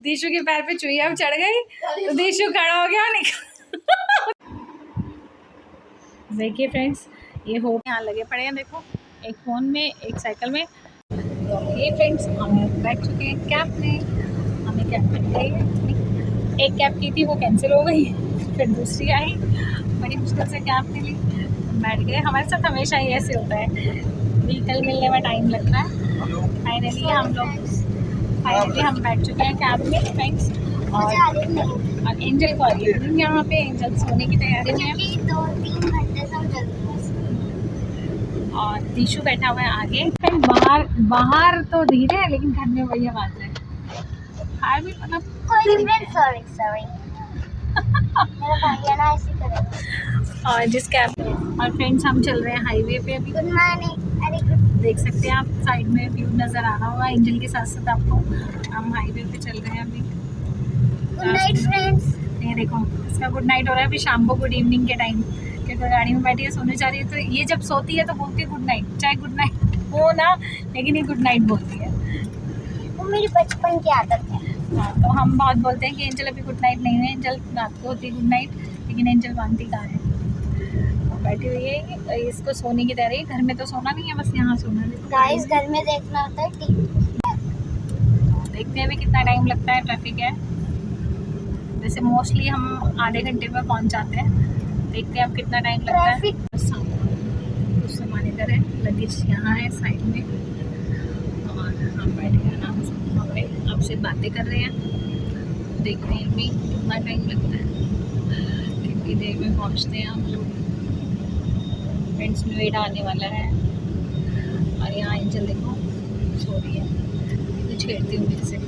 दीशु के पैर पे चुईया चढ़ गई तो दीशु खड़ा हो गया निकल। देखिए फ्रेंड्स, ये हो यहाँ लगे पड़े हैं, देखो एक फ़ोन में एक साइकिल में। तो ये फ्रेंड्स हम बैठ चुके हैं कैब में। हमें कैब मिल गई है, एक कैब की थी वो कैंसिल हो गई, फिर दूसरी आई, बड़ी मुश्किल से कैब मिली, बैठ गए। हमारे साथ हमेशा ही ऐसे होता है, व्हीकल मिलने में टाइम लगता है। फाइनली हम बैठ चुके हैं कैब में फ्रेंड्स। और एंजल को आई है यहाँ पे, एंजल सोने की तैयारी में है और दीशु बैठा हुआ है आगे। बाहर तो धीरे है लेकिन घर में वही आवाज है। बाहर भी मतलब सॉरी मेरा भैया ना ऐसे करेगा। और जिस कैब और फ्रेंड्स हम चल रहे हैं हाईवे पे अभी। गुड मॉर्निंग, अरे देख सकते हैं आप साइड में व्यू नज़र आ रहा होगा एंजल के साथ साथ आपको। हम हाईवे पे चल रहे हैं अभी। Good night friends. ये देखो इसका गुड नाइट हो रहा है अभी शाम को, गुड इवनिंग के टाइम, क्योंकि गाड़ी में बैठी है सोने जा रही है। तो ये जब सोती है तो बोलती है गुड नाइट, चाहे गुड नाइट हो ना, लेकिन ये गुड नाइट बोलती है। वो मेरी बचपन की आदत है। हाँ, तो हम बहुत बोलते हैं कि एंजल अभी गुड नाइट नहीं है, एंजल रात को होती है गुड नाइट, लेकिन एंजल मानती कहाँ है, बैठी हुई है। इसको सोने की तैयारी है। घर में तो सोना नहीं है, बस यहाँ सोना है। गाइस घर में देखना होता है टीवी। देखते हैं अभी कितना टाइम लगता है, ट्रैफिक है। वैसे मोस्टली हम आधे घंटे में पहुँच जाते हैं, देखते हैं अब कितना टाइम लगता है। कुछ सामान इधर है, लगेज यहाँ है साइड में, और हम बैठे हैं आराम से वहाँ पे आपसे बातें कर रहे हैं। देखते हैं अभी कितना टाइम लगता है, कितनी देर में पहुँचते हैं हम लोग। फ्रेंड्स नोएडा आने वाला है और यहाँ एंजल देखो सो रही है, तो छेड़ती हूँ मेरे से।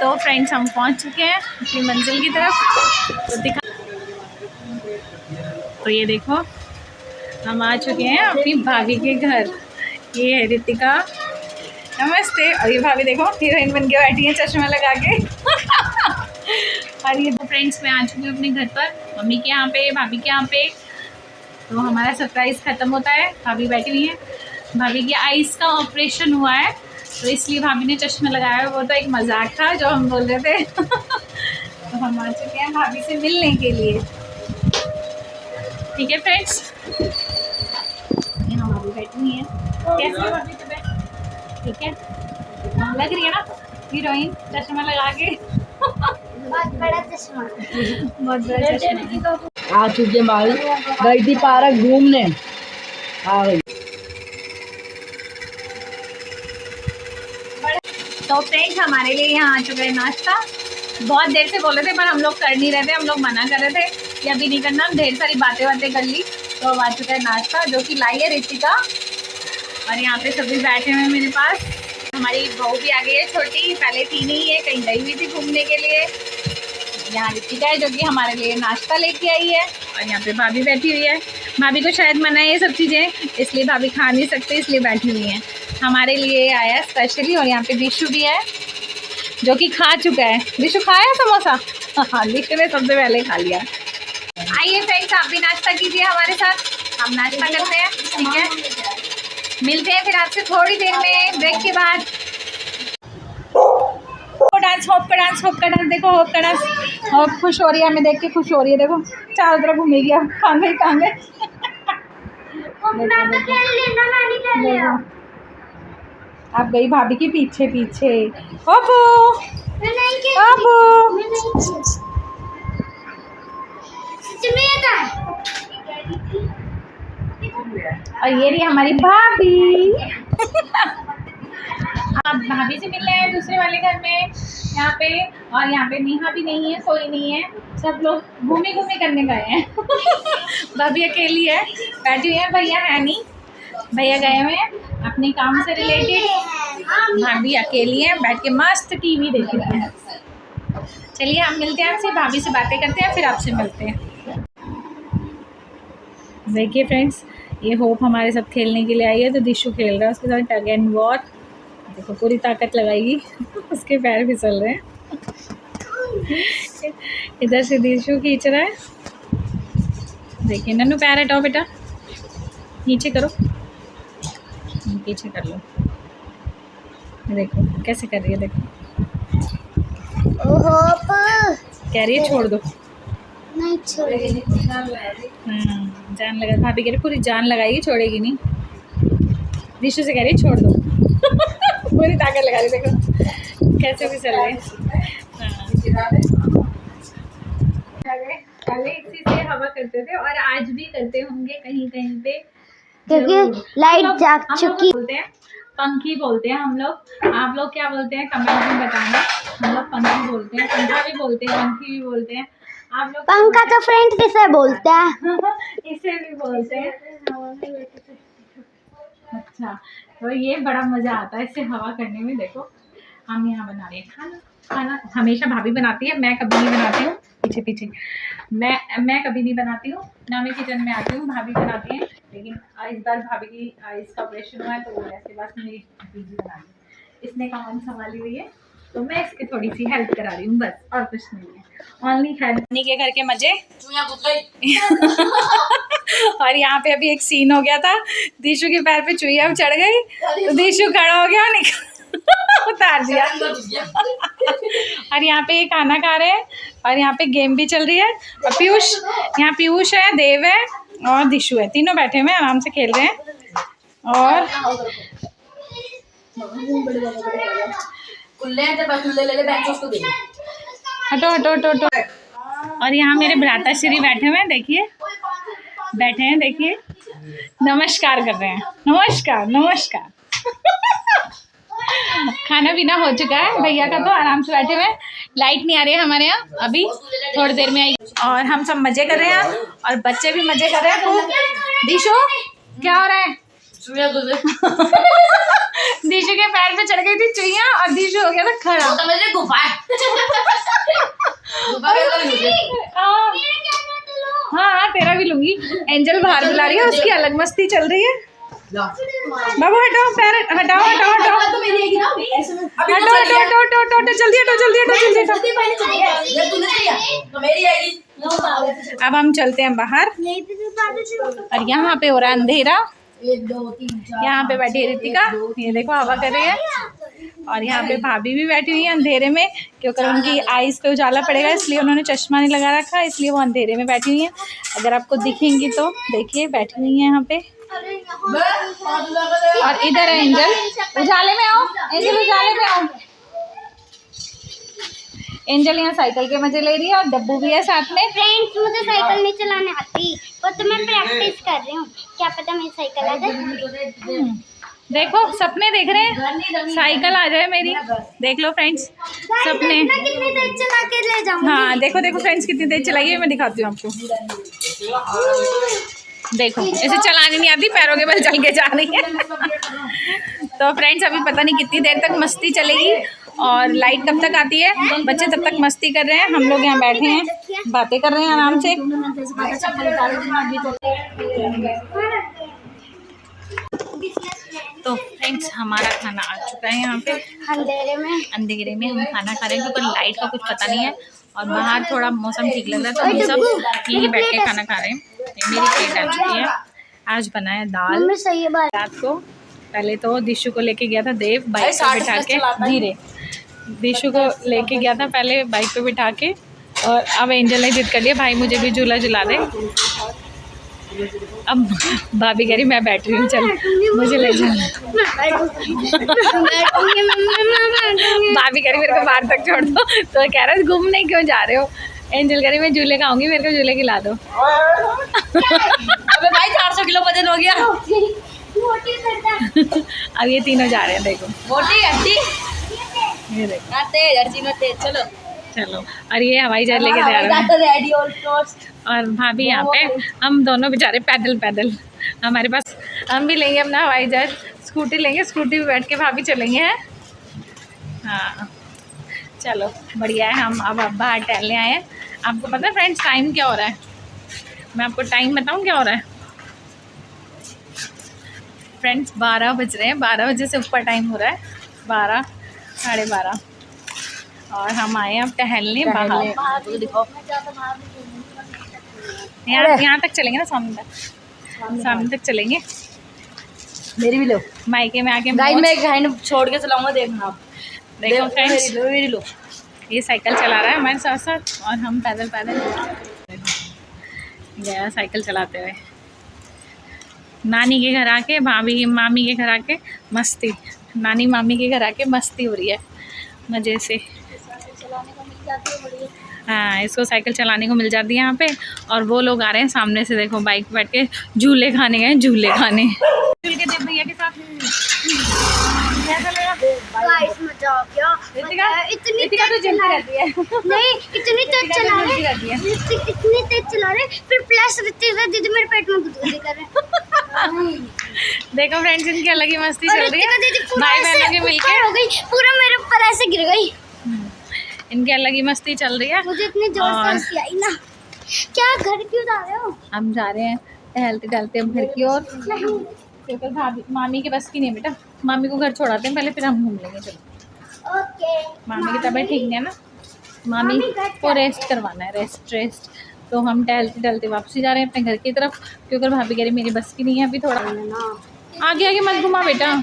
तो फ्रेंड्स हम पहुँच चुके हैं अपनी मंजिल की तरफ। तो दिखा, तो ये देखो हम आ चुके हैं अपनी भाभी के घर। ये है रितिका, नमस्ते। और ये भाभी देखो हीरोइन बन के बैठी है चश्मा लगा के। और ये दो फ्रेंड्स मैं आ चुकी हूँ अपने घर पर, मम्मी के यहाँ पे, भाभी के यहाँ पे। तो हमारा सरप्राइज़ ख़त्म होता है, भाभी बैठी हुई है। भाभी की आइज़ का ऑपरेशन हुआ है तो इसलिए भाभी ने चश्मा लगाया है। वो तो एक मजाक था जो हम बोल रहे थे। तो हम आ चुके हैं भाभी से मिलने के लिए। ठीक है फ्रेंड्स, यहाँ भाभी बैठी हुई है। कैसे है भाभी तबीयत? ठीक है, लग रही है ना हीरोइन चश्मा लगा के। बहुत बड़ा चश्मा, बहुत बड़ा चश्मा। आ चुके माल गई थी पार्क घूमने, आ गई। तो फ्रेंड्स हमारे लिए यहाँ आ चुका है नाश्ता। बहुत देर से बोले थे पर हम लोग कर नहीं रहे थे, हम लोग मना कर रहे थे कि अभी नहीं करना। ढेर सारी बातें कर ली, तो अब आ चुका है नाश्ता जो कि लाई है रितिका। और यहाँ पे सभी बैठे हुए हैं मेरे पास। हमारी बहू भी आ गई है छोटी, पहले थी नहीं है, कहीं गई हुई थी घूमने के लिए। यहाँ रितिका है जो कि हमारे लिए नाश्ता लेके आई है। और यहाँ पे भाभी बैठी हुई है। भाभी को शायद मना है ये सब चीज़ें, इसलिए भाभी खा नहीं सकते, इसलिए बैठी हुई हैं। हमारे लिए आया स्पेशली। और यहाँ पे दीशु भी है जो कि खा चुका है। दीशु खाया समोसा? हाँ, दीशु ने सबसे पहले खा लिया। आइए फ्रेंड्स आप भी नाश्ता कीजिए हमारे साथ, हम नाश्ता करते हैं। ठीक है, मिलते हैं फिर आपसे थोड़ी देर में ब्रेक के बाद। होप का डांस देखो, होप का डांस। होप खुश हो रही है, हमें देख के खुश हो रही है। देखो चारों तरफ घूमेगी, अब कहाँ गई। अब गई भाभी के पीछे पीछे। होपू होपू, और ये रही हमारी भाभी। आप भाभी से मिलने आए दूसरे वाले घर में यहाँ पे। और यहाँ पे नेहा भी नहीं है, कोई नहीं है, सब लोग घूमे करने गए हैं। भाभी अकेली है, बैठी हुई है, भैया है नहीं, भैया गए हुए हैं अपने काम से रिलेटेड। भाभी अकेली है, बैठ के मस्त टीवी देख रही है। चलिए हम मिलते हैं आपसे, भाभी से बातें करते हैं, फिर आपसे मिलते हैं। देखिए फ्रेंड्स, ये होप हमारे साथ खेलने के लिए आई है। तो दिशु खेल रहा है उसके साथ टग एंड वॉर। देखो पूरी ताकत लगाएगी, उसके पैर फिसल रहे हैं। इधर से दिशु खींच रहा है। देखिए नन्नू पैर हटाओ बेटा, नीचे करो, पीछे कर लो। देखो कैसे कर रही है, देखो कह रही है छोड़ दो। नहीं छोड़ेगी। जान लगा, भाभी कह रही पूरी जान लगाएगी, छोड़ेगी नहीं। दिशु से कह रही छोड़ दो। पूरी ताकत लगा रही, देखो कैसे भी चल रही है। पहले इसी से हवा करते थे और आज भी करते होंगे कहीं कहीं पे, क्योंकि लाइट जाग चुकी। बोलते हैं पंखी बोलते हैं हम लोग। आप लोग क्या बोलते हैं कमेंट में बताना। हम लोग पंखी बोलते हैं, पंखा भी बोलते हैं, पंखी भी बोलते हैं। आप लोग पंखा तो फ्रेंड किसे बोलता है? इसे भी बोलते हैं। अच्छा, तो ये बड़ा मजा आता है इससे हवा करने में। देखो हम यहाँ बना रहे हैं खाना। खाना हमेशा भाभी बनाती है, मैं कभी नहीं बनाती हूँ। पीछे पीछे मैं कभी नहीं बनाती हूँ ना, मैं किचन में आती हूँ, भाभी बनाती हैं। लेकिन इस बार भाभी की आइज़ का ऑपरेशन हुआ है तो वो ऐसे बस मेरी दीदी बना रही है। इसने काम संभाली हुई है तो मैं इसकी थोड़ी सी हेल्प करा रही हूँ बस, और कुछ नहीं है। Only help. के घर के मजे। और यहाँ पे अभी एक सीन हो गया था, दिशु के पैर पे चुईया चढ़ गई तो दिशु खड़ा हो गया और उतार दिया। और यहाँ पे खाना खा रहे हैं और यहाँ पे गेम भी चल रही है। और पीयूष, यहाँ पीयूष है, देव है और दिशु है, तीनों बैठे हुए आराम से खेल रहे हैं। और हटो हटो हटो हटो। और यहाँ मेरे भ्राताश्री बैठे हुए हैं, देखिए बैठे हैं, देखिए नमस्कार कर रहे हैं। नमस्कार नमस्कार। खाना पीना हो चुका है भैया का, तो आराम से बैठे हुए हैं। लाइट नहीं आ रही है हमारे यहाँ, अभी थोड़ी देर में आएगी। और हम सब मजे कर रहे हैं और बच्चे भी मजे कर रहे हैं खूब। दिशु क्या हो रहा है? दिशु के पैर पे चढ़ गई थी चुईया और दिशु हो गया था खड़ा। हाँ तेरा भी लूंगी। एंजल बाहर बुला रही है, उसकी अलग मस्ती चल रही है। बाबू हटाओ पैर, हटाओ हटाओ हटाओ हटो हटो हटो हटो हटो, जल्दी हटो जल्दी हटो जल्दी हटो। अब हम चलते हैं बाहर और यहाँ पे हो रहा है अंधेरा। यहाँ पे बैठी है रितिका, ये देखो हवा कर रही है। और यहाँ पे भाभी भी बैठी हुई है अंधेरे में, क्योंकि उनकी आईज पे उजाला पड़ेगा इसलिए उन्होंने चश्मा नहीं लगा रखा, इसलिए वो अंधेरे में बैठी हुई है। अगर आपको दिखेंगी तो देखिए बैठी हुई है यहाँ पे। और इधर है एंजल, उजाले में आओ एंजल, उजाले में आओ। एंजल यहाँ साइकिल के मजे ले रही है और डब्बू भी है साथ में। फ्रेंड्स मुझे साइकिल नहीं चलाने आती, वो तो मैं प्रैक्टिस कर रही हूँ, क्या पता मेरी साइकिल आ जाए। देखो सपने देख रहे हैं, साइकिल आ जाए मेरी। देख लो फ्रेंड्स सपने। कितनी देर चला के ले जाऊंगी। हाँ देखो देखो फ्रेंड्स कितनी देर चलाई है, मैं दिखाती हूँ आपको। देखो इसे चलानी नहीं आती, पैरों के बल चल के जा रही है। तो फ्रेंड्स अभी पता नहीं कितनी देर तक मस्ती चलेगी और लाइट कब तक आती है। बच्चे तब तक मस्ती कर रहे हैं, हम लोग यहाँ बैठे हैं बातें कर रहे हैं आराम से। तो फ्रेंड्स हमारा खाना आ चुका है यहाँ पे अंधेरे में हम खाना खा रहे हैं क्योंकि लाइट का कुछ पता नहीं है और बाहर थोड़ा मौसम ठीक लग रहा है तो हम सब यहीं बैठ के खाना खा रहे हैं। मेरी प्लेट आ चुकी है। आज बनाया दाल। रात को पहले तो दिशु को लेके गया था देव बाइक पे बिठा के, धीरे दिशु को लेके गया था पहले बाइक पे बिठा के। और अब एंजल ने जिद कर लिया भाई मुझे भी झूला झुला दे। अब भाभी कह रही मैं बैठ रही हूँ, चल मुझे ले जाना। भाभी कह रही मेरे को बाहर तक छोड़ दो, तो कह रहा है घूमने क्यों जा रहे हो। एंजल कह रही मैं झूले खाऊंगी, मेरे को झूले खिला दो। अबे भाई 400 किलो वजन हो गया। अब ये तीनों जा रहे हैं, देखो मोटी हड्डी, ये देखो तेज, चलो चलो। और ये हवाई जहाज लेके जा रहे हैं और भाभी यहाँ पे, हम दोनों बेचारे पैदल पैदल। हमारे पास हम भी लेंगे अपना हवाई जहाज, स्कूटी लेंगे, स्कूटी पे बैठ के भाभी चलेंगे हैं। हाँ चलो बढ़िया है। हम अब बाहर टहलने आए हैं। आपको पता है फ्रेंड्स टाइम क्या हो रहा है? मैं आपको टाइम बताऊँ क्या हो रहा है फ्रेंड्स? 12 बज रहे हैं, 12 बजे से ऊपर टाइम हो रहा है, 12 साढ़े 12। और हम आए हैं अब टहलने बाहर। यहाँ तक चलेंगे ना, सामने तक चलेंगे। मेरी भी लो। मायके में आके गाइस मैं एक हैंड छोड़ के चलाऊंगा, देखना आप। देखो फ्रेंड्स, मेरी लो। ये साइकिल चला रहा है हमारे साथ साथ और हम पैदल पैदल गया साइकिल चलाते हुए। नानी के घर आके मामी के घर आके मस्ती, नानी मामी के घर आके मस्ती हो रही है मज़े से। चलाने को मिल जाती है बढ़िया। हाँ, इसको साइकिल चलाने को मिल जाती है यहाँ पे। और वो लोग आ रहे हैं सामने से, देखो बाइक पे बैठ के झूले खाने गए, झूले खाने। झूल के देव भैया के साथ कैसा लगा? गाइस मजा आ गया। इतनी तेज चला रही है, नहीं इतनी तेज चला रहे, इतनी तेज चला रहे, फिर प्लस दीदी मेरे पेट में गुदगुदी कर रहे हैं। देखो फ्रेंड्स, इनकी अलग ही मस्ती चल रही है, भाई बहनों के मिलके हो गई, पूरा मेरे ऊपर ऐसे गिर गई। इनकी अलग ही मस्ती चल रही है। मुझे इतनी जोर से हंसी आई ना। क्या घर क्यों जा रहे हो? हम जा रहे हैं टहलते टहलते हम घर की ओर, क्योंकि भाभी मामी के बस की नहीं बेटा, मामी को घर छोड़ाते हैं पहले, फिर हम घूम लेंगे। चलो, ओके। मामी की तबीयत ठीक नहीं है ना, मामी को रेस्ट करवाना है, रेस्ट। तो हम टहलते टहलते वापसी जा रहे हैं अपने घर की तरफ, क्योंकि भाभी कह रही मेरी बस की नहीं है अभी, थोड़ा आगे आगे मत घुमा बेटा।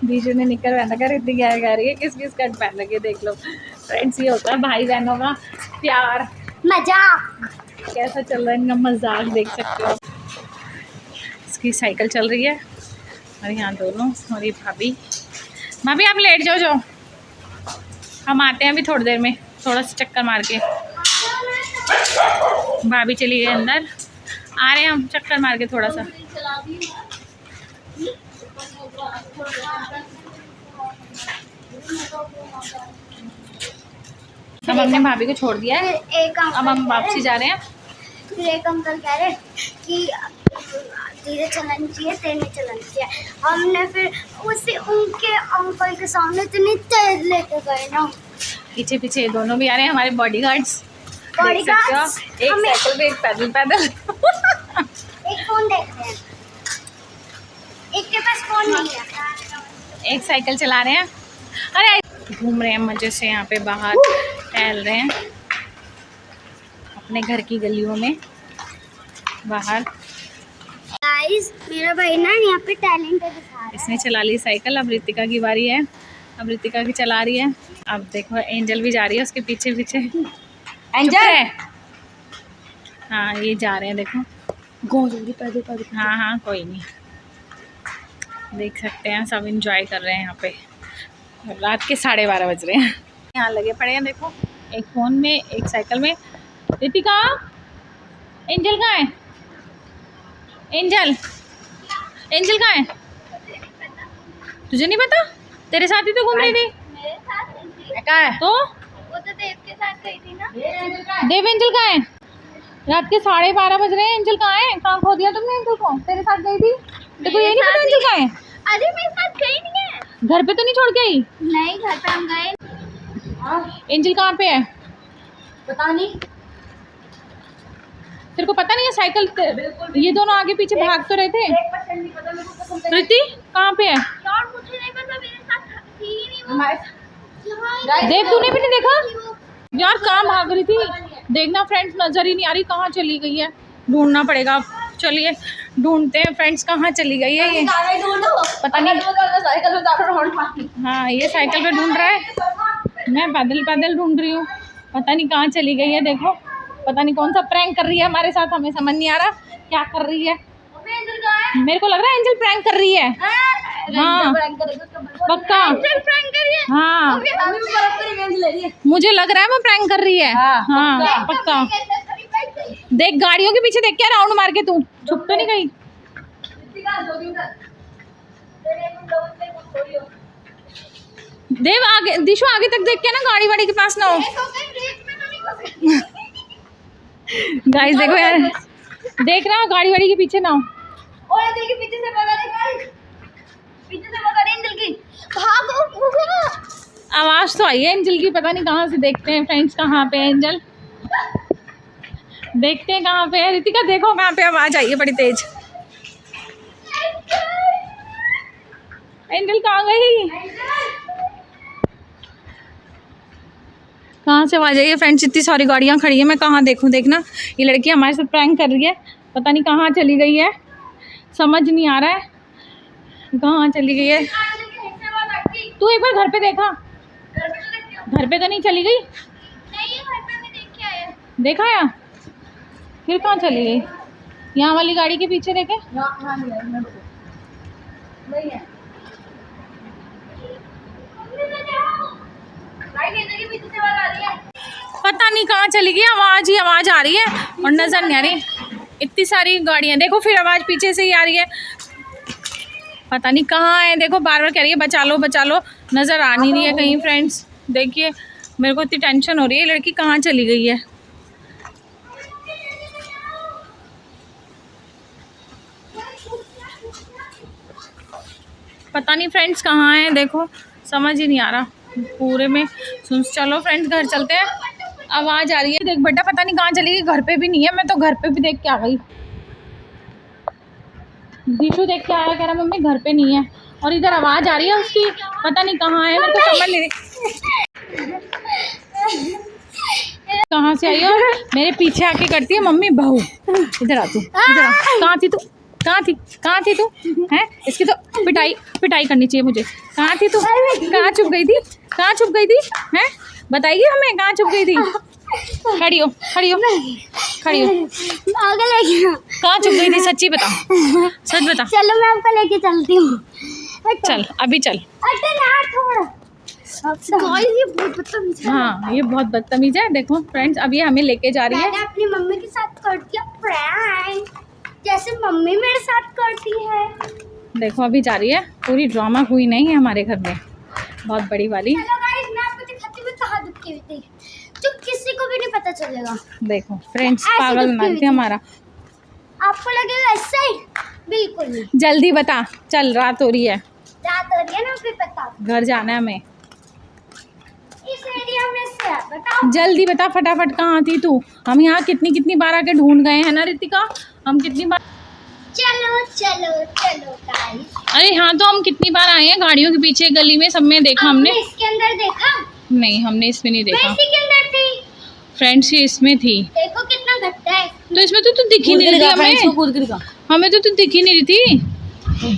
बीजू ने निकर पहन रखा है, इतनी गैर कह रही है किस स्कर्ट पहन रखी है। देख लो फ्रेंड्स, ये होता है भाई बहनों का प्यार, मजाक। कैसा चल रहा है इनका मजाक, देख सकते हो। इसकी साइकिल चल रही है और यहाँ दोनों, और ये भाभी आप लेट जाओ, हम आते हैं अभी थोड़ी देर में, थोड़ा सा चक्कर मार के। भाभी चली गई अंदर, आ रहे हैं हम चक्कर मार के थोड़ा सा। अब हमने भाभी को छोड़ दिया है, अब हम वापसी जा रहे हैं। फिर एक अंकल कह रहे कि धीरे चलानी चाहिए, तेज नहीं चलानी चाहिए। हमने फिर उनके अंकल के सामने इतनी तेज लेके गए ना। पीछे पीछे दोनों भी आ रहे हैं हमारे बॉडीगार्ड्स, एक साइकिल पे एक पैदल। एक फोन देखते हैं, एक के पास फोन नहीं है, एक साइकिल चला रहे हैं, अरे घूम रहे हैं मजे से, यहाँ पे बाहर टहल रहे हैं अपने घर की गलियों में बाहर। गाइस मेरा भाई ना यहाँ पे टैलेंट दिखा रहा है। इसने चला ली साइकिल, अब रितिका की बारी है, अब रितिका की चला रही है। अब देखो एंजल भी जा रही है उसके पीछे पीछे। एंजल, हाँ ये जा रहे हैं, देखो पैदल। हाँ कोई नहीं, देख सकते हैं सब एंजॉय कर रहे हैं यहाँ पे। रात के 12:30 बज रहे हैं, यहाँ लगे पड़े हैं, देखो एक फ़ोन में एक साइकिल में। रितिका, एंजल कहाँ है? एंजल कहाँ है? तुझे नहीं पता? तेरे साथ ही तो घूम रही थी। मेरे साथ कहाँ है तो? वो तो देव के साथ गई थी ना। देव, एंजल कहाँ है? रात के 12:30 बज रहे हैं, एंजल कहाँ है? कहाँ खो दिया तुमने एंजल को? तेरे साथ गई थी, देखो ये नहीं पता एंजल कहाँ है? अरे मेरे साथ गई नहीं है। घर पे तो नहीं छोड़ के आई? नहीं, घर पे हम गए। एंजल कहाँ पे है? पता नहीं। तेरे को पता नहीं है? साइकिल ये दोनों आगे पीछे भाग तो रहे थे। प्रीति कहाँ पे है? यार मुझे नहीं पता, मेरे साथ थी ही नहीं वो। देव तूने भी नहीं देखा? यार कहाँ भाग रही थी? देखना फ्रेंड्स, नजर ही नहीं आ रही, कहाँ चली गई है, ढूंढना पड़ेगा। चलिए ढूंढते हैं फ्रेंड्स, कहाँ चली गई है ये, पता नहीं। हाँ ये साइकिल पे ढूंढ रहा है, मैं पैदल ढूंढ रही हूँ, पता नहीं कहाँ चली गई है। देखो पता नहीं कौन सा प्रैंक कर रही है हमारे साथ, हमें समझ नहीं आ रहा क्या कर रही है। मेरे को लग रहा है एंजल प्रैंक कर रही है। हाँ पक्का, हाँ मुझे लग रहा है वो प्रैंक कर रही है। हाँ पक्का। देख गाड़ियों के पीछे देख क्या राउंड मार के, तू छुप तो नहीं गई? देव आगे, दिशु आगे तक देख के ना, गाड़ी वाड़ी के पास ना हो। गाइस देखो यार, देख रहा हूँ गाड़ी वाड़ी के पीछे ना हो। और देखिए पीछे से बता रहे एंजल की, भागो। आवाज तो आई है एंजल की, पता नहीं कहाँ से। देखते हैं फ्रेंड्स कहाँ पे है एंजल, देखते हैं कहाँ पे है। रितिका देखो कहाँ पे आवाज आई है बड़ी तेज। एंजल कहाँ गई? कहाँ से आवाज आई है फ्रेंड्स? इतनी सारी गाड़ियाँ खड़ी है, मैं कहाँ देखूँ? देखना ये लड़की हमारे साथ प्रैंक कर रही है, पता नहीं कहाँ चली गई है, समझ नहीं आ रहा है कहाँ चली गई है। तू एक बार घर पे देखा? घर पे तो नहीं चली गई? देखा या फिर कहाँ चली गई? यहाँ वाली गाड़ी के पीछे देखे? पता नहीं कहाँ चली गई, आवाज़ ही आवाज़ आ रही है और नज़र नहीं आ रही। इतनी सारी गाड़ियाँ, देखो फिर आवाज़ पीछे से ही आ रही है, पता नहीं कहाँ है। देखो बार बार कह रही है बचा लो बचा लो, नज़र आ नहीं रही है कहीं। फ्रेंड्स देखिए, मेरे को इतनी टेंशन हो रही है, लड़की कहाँ चली गई है। पता नहीं फ्रेंड्स कहाँ है, देखो समझ ही नहीं आ रहा पूरे में। सुन, चलो फ्रेंड्स घर चलते हैं, आवाज़ आ रही है। देख बेटा पता नहीं कहाँ चली गई, घर पे भी नहीं है। मैं तो घर पे भी देख के आ गई। दीशु देख के आया, कह रहा मम्मी घर पे नहीं है, और इधर आवाज़ आ रही है उसकी, पता नहीं कहाँ है, मेरे को समझ नहीं रही कहाँ से आई है। और मेरे पीछे आके करती है मम्मी बहू। इधर आ तू, इधर आ। कहाँ थी तू, कहाँ थी तू हैं? इसकी तो पिटाई करनी चाहिए मुझे। कहाँ थी तू, कहाँ छुप गई थी, कहाँ छुप गई थी हैं? बताइए हमें कहाँ छुप गई थी। खड़ी हो खड़ी हो खड़ी हो, कहाँ छुप गई थी, सच्ची बता, सच बता। चलो मैं आपको लेके चलती हूँ। चल अभी चल। ये बहुत बदतमीज है। हाँ ये बहुत बदतमीज है। देखो फ्रेंड्स अभी हमें लेके जा रही है। मैंने अपनी मम्मी के साथ कर दिया प्रैंक, जैसे मम्मी मेरे साथ करती है। देखो अभी जा रही है, पूरी ड्रामा हुई नहीं है हमारे घर में, बहुत बड़ी वाली। चलो गाइस मैं आपको दिखाती हूँ कहाँ दुबकी हुई थी, जो किसी को भी नहीं पता चलेगा। देखो फ्रेंड्स ऐसे पागल दुबकी बनाते हुई थी। हमारा। आपको लगेगा ऐसा ही, बिल्कुल नहीं। जल्दी बता, चल रात हो रही है, रात हो रही है ना, फिर बताओ घर जाना है हमें। इस एरिया में से है, बताओ जल्दी बता फटाफट, कहाँ थी तू? हम यहाँ कितनी बार आके ढूंढ गए हैं ना रितिका, हम कितनी बार। चलो चलो चलो गाइस। अरे हाँ तो हम कितनी बार आए हैं गाड़ियों के पीछे, गली में सब में देखा हमने। इसके अंदर देखा? नहीं हमने इसमें नहीं देखा। इसी के अंदर थी। फ्रेंड्स ये इसमें थी। देखो कितना घट्टा है। तो इसमें तो तू दिख ही नहीं रही थी हमें, हमें तो तू दिख ही नहीं रही थी।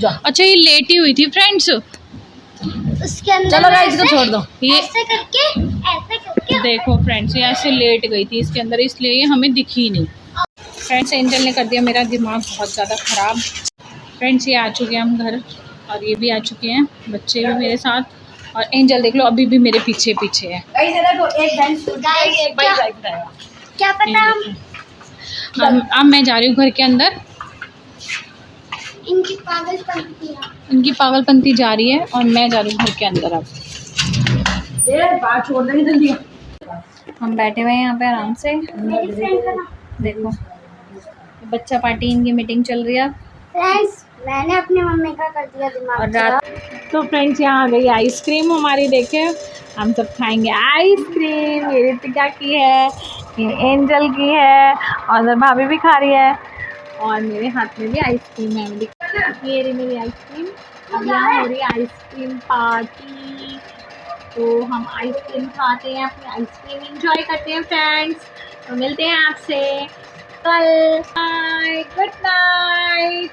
अच्छा ये लेटी हुई थी फ्रेंड्स। उसके अंदर चलो गाइस इसको छोड़ दो। ये ऐसे करके देखो फ्रेंड्स ये ऐसे लेट गई थी इसके अंदर, इसलिए ये हमें दिखी ही नहीं। फ्रेंड्स एंजल ने कर दिया मेरा दिमाग बहुत ज़्यादा ख़राब। फ्रेंड्स ये आ चुके हैं हम घर, और ये भी आ चुके हैं, बच्चे भी मेरे साथ, और एंजल देख लो अभी भी मेरे पीछे पीछे है। गाइस इधर को एक बेंच गाइस एक बाइक ड्राइव कराएगा। क्या पता अब मैं जा रही हूँ घर के अंदर। इनकी पागलपंती है। इनकी पागलपंती जा रही है और मैं जा रही हूँ घर के अंदर। अब बात छोड़ देंगे जल्दी। हम बैठे हुए हैं यहाँ पे आराम से, मेरी फ्रेंड का नाम देखो बच्चा पार्टी इनकी मीटिंग चल रही है। फ्रेंड्स, मैंने अपनी मम्मी का कर दिया दिमाग और रात तो फ्रेंड्स यहाँ आ गई आइसक्रीम हमारी, देखे हम सब खाएंगे आइसक्रीम। ये रितिका की है, ये एंजल की है, और भाभी भी खा रही है, और मेरे हाथ में भी आइसक्रीम है। ये रही मेरी आइसक्रीम। अब यहाँ हो रही है आइसक्रीम पार्टी, तो हम आइसक्रीम खाते हैं, अपनी आइसक्रीम एंजॉय करते हैं फ्रेंड्स। तो मिलते हैं आपसे कल। Bye, good night.